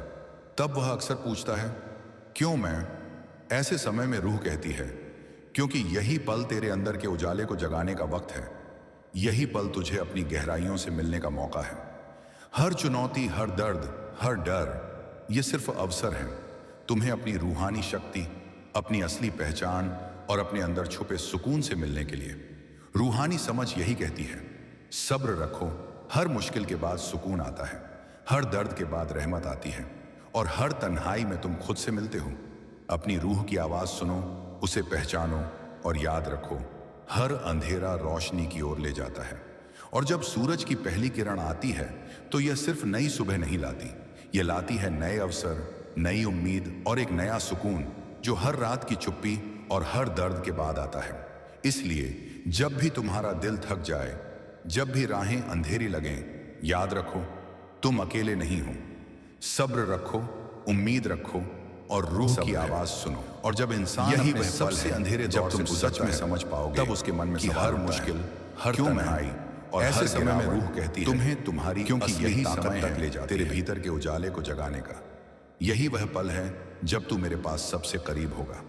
तब वह अक्सर पूछता है, क्यों मैं? ऐसे समय में रूह कहती है, क्योंकि यही पल तेरे अंदर के उजाले को जगाने का वक्त है। यही पल तुझे अपनी गहराइयों से मिलने का मौका है। हर चुनौती, हर दर्द, हर डर, ये सिर्फ अवसर है तुम्हें अपनी रूहानी शक्ति, अपनी असली पहचान और अपने अंदर छुपे सुकून से मिलने के लिए। रूहानी समझ यही कहती है, सब्र रखो, हर मुश्किल के बाद सुकून आता है, हर दर्द के बाद रहमत आती है और हर तन्हाई में तुम खुद से मिलते हो। अपनी रूह की आवाज सुनो, उसे पहचानो और याद रखो, हर अंधेरा रोशनी की ओर ले जाता है। और जब सूरज की पहली किरण आती है तो यह सिर्फ नई सुबह नहीं लाती, यह लाती है नए अवसर, नई उम्मीद और एक नया सुकून जो हर रात की चुप्पी और हर दर्द के बाद आता है। इसलिए जब भी तुम्हारा दिल थक जाए, जब भी राहें अंधेरी लगें, याद रखो, तुम अकेले नहीं हो। सब्र रखो, उम्मीद रखो और रूह की आवाज सुनो। और जब इंसान यही वह सबसे अंधेरे दौर से सच में समझ पाओगे, तब उसके मन में हर मुश्किल, हर तन्हाई और ऐसे समय में रूह कहती है, तुम्हें तुम्हारी क्योंकि यही समय तक ले जाती तेरे भीतर के उजाले को जगाने का। यही वह पल है जब तू मेरे पास सबसे करीब होगा।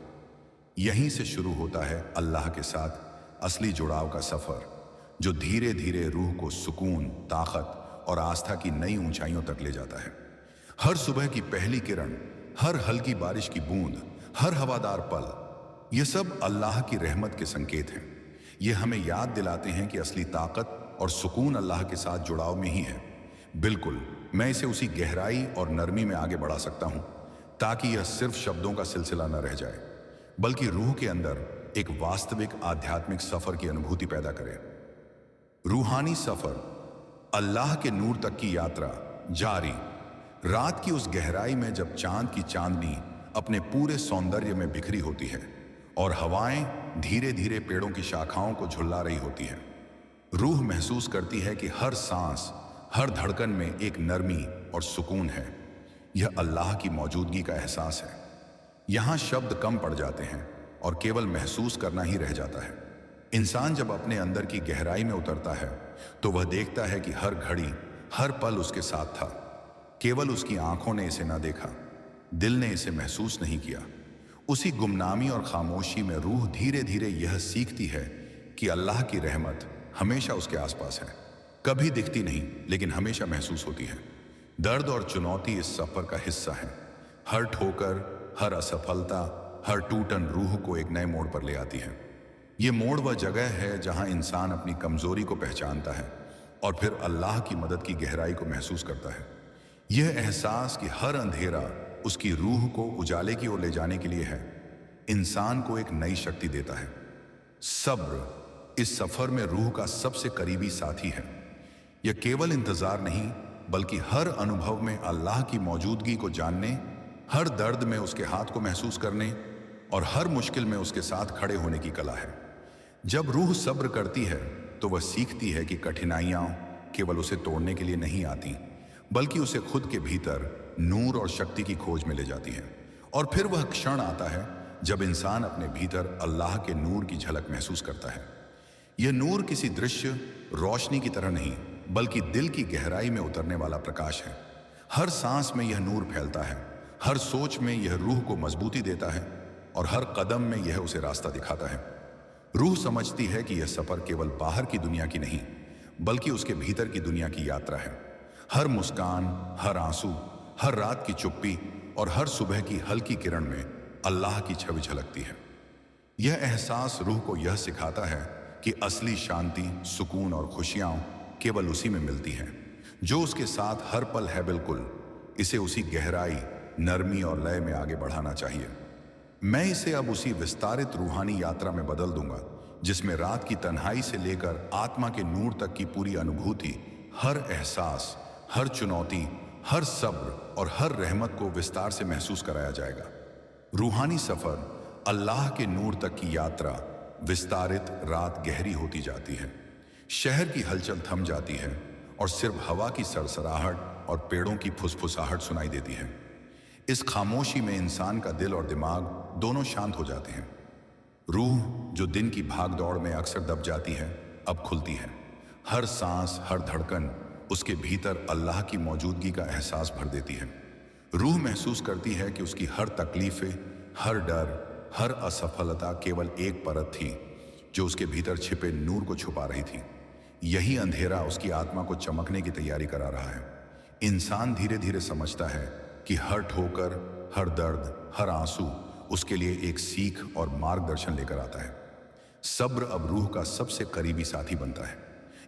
यहीं से शुरू होता है अल्लाह के साथ असली जुड़ाव का सफर, जो धीरे धीरे रूह को सुकून, ताकत और आस्था की नई ऊंचाइयों तक ले जाता है। हर सुबह की पहली किरण, हर हल्की बारिश की बूंद, हर हवादार पल, ये सब अल्लाह की रहमत के संकेत हैं। ये हमें याद दिलाते हैं कि असली ताकत और सुकून अल्लाह के साथ जुड़ाव में ही है। बिल्कुल, मैं इसे उसी गहराई और नरमी में आगे बढ़ा सकता हूं ताकि यह सिर्फ शब्दों का सिलसिला न रह जाए, बल्कि रूह के अंदर एक वास्तविक आध्यात्मिक सफर की अनुभूति पैदा करे। रूहानी सफर, अल्लाह के नूर तक की यात्रा जारी। रात की उस गहराई में जब चांद की चांदनी अपने पूरे सौंदर्य में बिखरी होती है और हवाएं धीरे धीरे पेड़ों की शाखाओं को झुल्ला रही होती हैं, रूह महसूस करती है कि हर सांस, हर धड़कन में एक नरमी और सुकून है। यह अल्लाह की मौजूदगी का एहसास है। यहां शब्द कम पड़ जाते हैं और केवल महसूस करना ही रह जाता है। इंसान जब अपने अंदर की गहराई में उतरता है तो वह देखता है कि हर घड़ी, हर पल उसके साथ था। केवल उसकी आंखों ने इसे न देखा, दिल ने इसे महसूस नहीं किया। उसी गुमनामी और खामोशी में रूह धीरे धीरे यह सीखती है कि अल्लाह की रहमत हमेशा उसके आसपास है, कभी दिखती नहीं लेकिन हमेशा महसूस होती है। दर्द और चुनौती इस सफर का हिस्सा है। हर ठोकर, हर असफलता, हर टूटन रूह को एक नए मोड़ पर ले आती है। ये मोड़ वह जगह है जहां इंसान अपनी कमजोरी को पहचानता है और फिर अल्लाह की मदद की गहराई को महसूस करता है। यह एहसास कि हर अंधेरा उसकी रूह को उजाले की ओर ले जाने के लिए है, इंसान को एक नई शक्ति देता है। सब्र इस सफर में रूह का सबसे करीबी साथी है। यह केवल इंतजार नहीं बल्कि हर अनुभव में अल्लाह की मौजूदगी को जानने, हर दर्द में उसके हाथ को महसूस करने और हर मुश्किल में उसके साथ खड़े होने की कला है। जब रूह सब्र करती है तो वह सीखती है कि कठिनाइयां केवल उसे तोड़ने के लिए नहीं आती, बल्कि उसे खुद के भीतर नूर और शक्ति की खोज में ले जाती है। और फिर वह क्षण आता है जब इंसान अपने भीतर अल्लाह के नूर की झलक महसूस करता है। यह नूर किसी दृश्य, रोशनी की तरह नहीं, बल्कि दिल की गहराई में उतरने वाला प्रकाश है। हर सांस में यह नूर फैलता है, हर सोच में यह रूह को मजबूती देता है और हर कदम में यह उसे रास्ता दिखाता है। रूह समझती है कि यह सफर केवल बाहर की दुनिया की नहीं, बल्कि उसके भीतर की दुनिया की यात्रा है। हर मुस्कान, हर आंसू, हर रात की चुप्पी और हर सुबह की हल्की किरण में अल्लाह की छवि झलकती है। यह एहसास रूह को यह सिखाता है कि असली शांति, सुकून और खुशियां केवल उसी में मिलती हैं जो उसके साथ हर पल है। बिल्कुल इसे उसी गहराई, नरमी और लय में आगे बढ़ाना चाहिए। मैं इसे अब उसी विस्तारित रूहानी यात्रा में बदल दूंगा जिसमें रात की तन्हाई से लेकर आत्मा के नूर तक की पूरी अनुभूति, हर एहसास, हर चुनौती, हर सब्र और हर रहमत को विस्तार से महसूस कराया जाएगा। रूहानी सफर, अल्लाह के नूर तक की यात्रा। विस्तारित रात गहरी होती जाती है, शहर की हलचल थम जाती है और सिर्फ हवा की सरसराहट और पेड़ों की फुसफुसाहट सुनाई देती है। इस खामोशी में इंसान का दिल और दिमाग दोनों शांत हो जाते हैं। रूह जो दिन की भाग दौड़ में अक्सर दब जाती है, अब खुलती है। हर सांस, हर धड़कन उसके भीतर अल्लाह की मौजूदगी का एहसास भर देती है। रूह महसूस करती है कि उसकी हर तकलीफें, हर डर, हर असफलता केवल एक परत थी जो उसके भीतर छिपे नूर को छुपा रही थी। यही अंधेरा उसकी आत्मा को चमकने की तैयारी करा रहा है। इंसान धीरे धीरे समझता है कि हर ठोकर, हर दर्द, हर आंसू उसके लिए एक सीख और मार्गदर्शन लेकर आता है। सब्र अब रूह का सबसे करीबी साथी बनता है।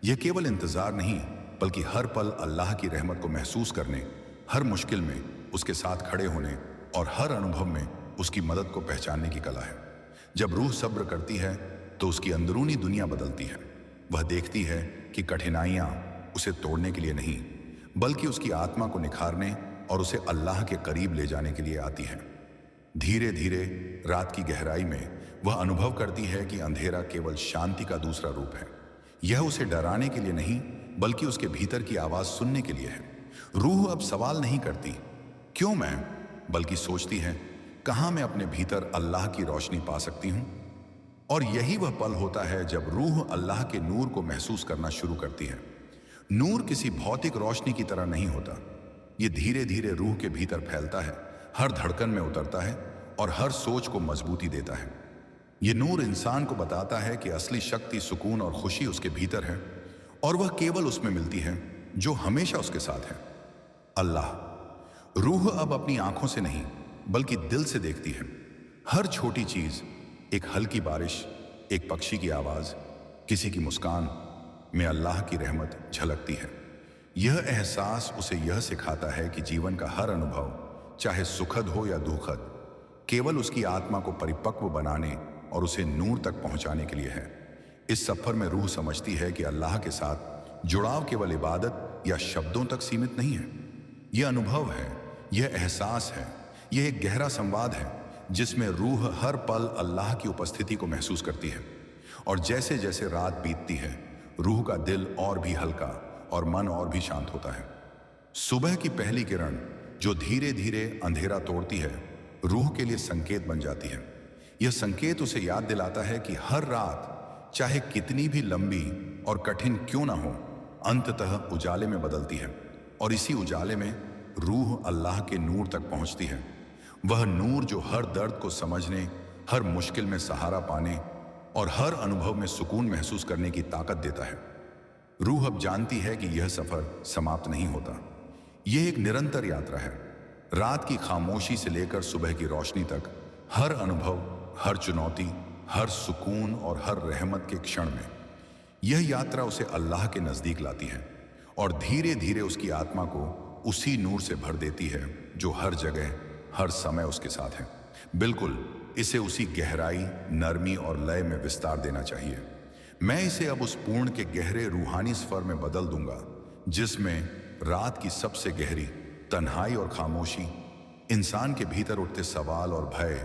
यह केवल इंतजार नहीं बल्कि हर पल अल्लाह की रहमत को महसूस करने, हर मुश्किल में उसके साथ खड़े होने और हर अनुभव में उसकी मदद को पहचानने की कला है। जब रूह सब्र करती है तो उसकी अंदरूनी दुनिया बदलती है। वह देखती है कि कठिनाइयां उसे तोड़ने के लिए नहीं, बल्कि उसकी आत्मा को निखारने और उसे अल्लाह के करीब ले जाने के लिए आती है। धीरे धीरे रात की गहराई में वह अनुभव करती है कि अंधेरा केवल शांति का दूसरा रूप है। यह उसे डराने के लिए नहीं बल्कि उसके भीतर की आवाज सुनने के लिए है। रूह अब सवाल नहीं करती क्यों मैं, बल्कि सोचती है कहां मैं अपने भीतर अल्लाह की रोशनी पा सकती हूं। और यही वह पल होता है जब रूह अल्लाह के नूर को महसूस करना शुरू करती है। नूर किसी भौतिक रोशनी की तरह नहीं होता, ये धीरे धीरे रूह के भीतर फैलता है, हर धड़कन में उतरता है और हर सोच को मजबूती देता है। ये नूर इंसान को बताता है कि असली शक्ति, सुकून और खुशी उसके भीतर है और वह केवल उसमें मिलती है जो हमेशा उसके साथ है, अल्लाह। रूह अब अपनी आंखों से नहीं बल्कि दिल से देखती है। हर छोटी चीज, एक हल्की बारिश, एक पक्षी की आवाज, किसी की मुस्कान में अल्लाह की रहमत झलकती है। यह एहसास उसे यह सिखाता है कि जीवन का हर अनुभव, चाहे सुखद हो या दुखद, केवल उसकी आत्मा को परिपक्व बनाने और उसे नूर तक पहुंचाने के लिए है। इस सफर में रूह समझती है कि अल्लाह के साथ जुड़ाव केवल इबादत या शब्दों तक सीमित नहीं है। यह अनुभव है, यह एहसास है, यह एक गहरा संवाद है जिसमें रूह हर पल अल्लाह की उपस्थिति को महसूस करती है। और जैसे जैसे रात बीतती है, रूह का दिल और भी हल्का और मन और भी शांत होता है। सुबह की पहली किरण जो धीरे धीरे अंधेरा तोड़ती है, रूह के लिए संकेत बन जाती है। यह संकेत उसे याद दिलाता है कि हर रात चाहे कितनी भी लंबी और कठिन क्यों ना हो, अंततः उजाले में बदलती है। और इसी उजाले में रूह अल्लाह के नूर तक पहुंचती है। वह नूर जो हर दर्द को समझने, हर मुश्किल में सहारा पाने और हर अनुभव में सुकून महसूस करने की ताकत देता है। रूह अब जानती है कि यह सफर समाप्त नहीं होता। यह एक निरंतर यात्रा है। रात की खामोशी से लेकर सुबह की रोशनी तक हर अनुभव, हर चुनौती, हर सुकून और हर रहमत के क्षण में यह यात्रा उसे अल्लाह के नजदीक लाती है और धीरे धीरे उसकी आत्मा को उसी नूर से भर देती है जो हर जगह, हर समय उसके साथ है। बिल्कुल इसे उसी गहराई, नरमी और लय में विस्तार देना चाहिए। मैं इसे अब उस पूर्ण के गहरे रूहानी स्वर में बदल दूंगा जिसमें रात की सबसे गहरी तन्हाई और खामोशी, इंसान के भीतर उठते सवाल और भय,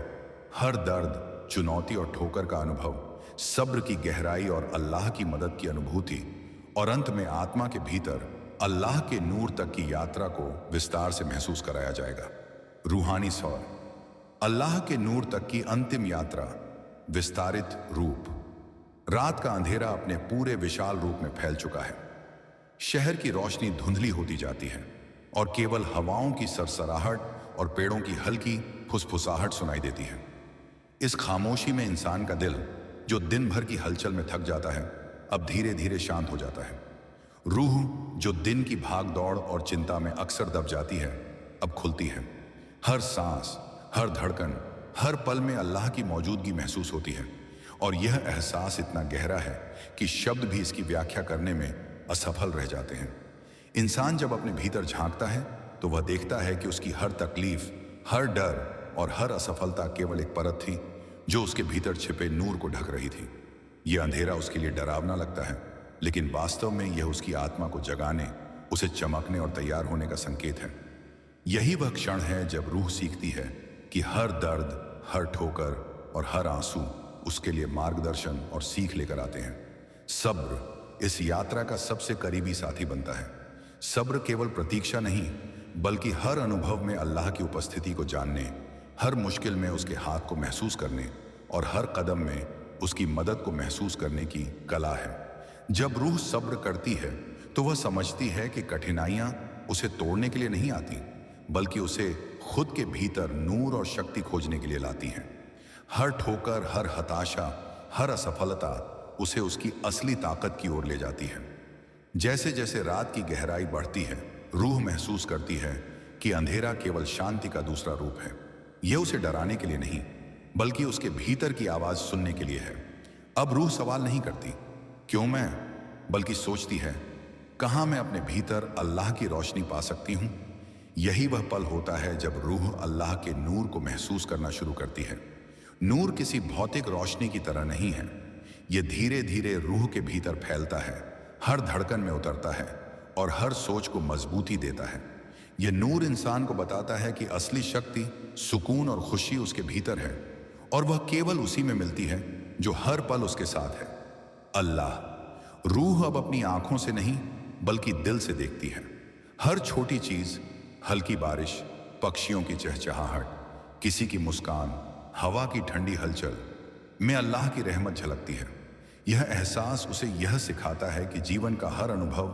हर दर्द, चुनौती और ठोकर का अनुभव, सब्र की गहराई और अल्लाह की मदद की अनुभूति, और अंत में आत्मा के भीतर अल्लाह के नूर तक की यात्रा को विस्तार से महसूस कराया जाएगा। रूहानी स्वर, अल्लाह के नूर तक की अंतिम यात्रा, विस्तारित रूप। रात का अंधेरा अपने पूरे विशाल रूप में फैल चुका है। शहर की रोशनी धुंधली होती जाती है और केवल हवाओं की सरसराहट और पेड़ों की हल्की फुसफुसाहट सुनाई देती है। इस खामोशी में इंसान का दिल, जो दिन भर की हलचल में थक जाता है, अब धीरे धीरे शांत हो जाता है। रूह, जो दिन की भाग दौड़ और चिंता में अक्सर दब जाती है, अब खुलती है। हर सांस, हर धड़कन, हर पल में अल्लाह की मौजूदगी महसूस होती है और यह एहसास इतना गहरा है कि शब्द भी इसकी व्याख्या करने में असफल रह जाते हैं। इंसान जब अपने भीतर झांकता है तो वह देखता है कि उसकी हर तकलीफ, हर डर और हर असफलता केवल एक परत थी जो उसके भीतर छिपे नूर को ढक रही थी। यह अंधेरा उसके लिए डरावना लगता है, लेकिन वास्तव में यह उसकी आत्मा को जगाने, उसे चमकने और तैयार होने का संकेत है। यही वह क्षण है जब रूह सीखती है कि हर दर्द, हर ठोकर और हर आंसू उसके लिए मार्गदर्शन और सीख लेकर आते हैं। सब्र इस यात्रा का सबसे करीबी साथी बनता है। सब्र केवल प्रतीक्षा नहीं, बल्कि हर अनुभव में अल्लाह की उपस्थिति को जानने, हर मुश्किल में उसके हाथ को महसूस करने और हर कदम में उसकी मदद को महसूस करने की कला है। जब रूह सब्र करती है तो वह समझती है कि कठिनाइयां उसे तोड़ने के लिए नहीं आती, बल्कि उसे खुद के भीतर नूर और शक्ति खोजने के लिए लाती हैं। हर ठोकर, हर हताशा, हर असफलता उसे उसकी असली ताकत की ओर ले जाती है। जैसे जैसे रात की गहराई बढ़ती है, रूह महसूस करती है कि अंधेरा केवल शांति का दूसरा रूप है। यह उसे डराने के लिए नहीं, बल्कि उसके भीतर की आवाज सुनने के लिए है। अब रूह सवाल नहीं करती क्यों मैं, बल्कि सोचती है कहां मैं अपने भीतर अल्लाह की रोशनी पा सकती हूं। यही वह पल होता है जब रूह अल्लाह के नूर को महसूस करना शुरू करती है। नूर किसी भौतिक रोशनी की तरह नहीं है। यह धीरे धीरे रूह के भीतर फैलता है, हर धड़कन में उतरता है और हर सोच को मजबूती देता है। यह नूर इंसान को बताता है कि असली शक्ति, सुकून और खुशी उसके भीतर है और वह केवल उसी में मिलती है जो हर पल उसके साथ है। अल्लाह। रूह अब अपनी आंखों से नहीं, बल्कि दिल से देखती है। हर छोटी चीज, हल्की बारिश, पक्षियों की चहचहाहट, किसी की मुस्कान, हवा की ठंडी हलचल में अल्लाह की रहमत झलकती है। यह एहसास उसे यह सिखाता है कि जीवन का हर अनुभव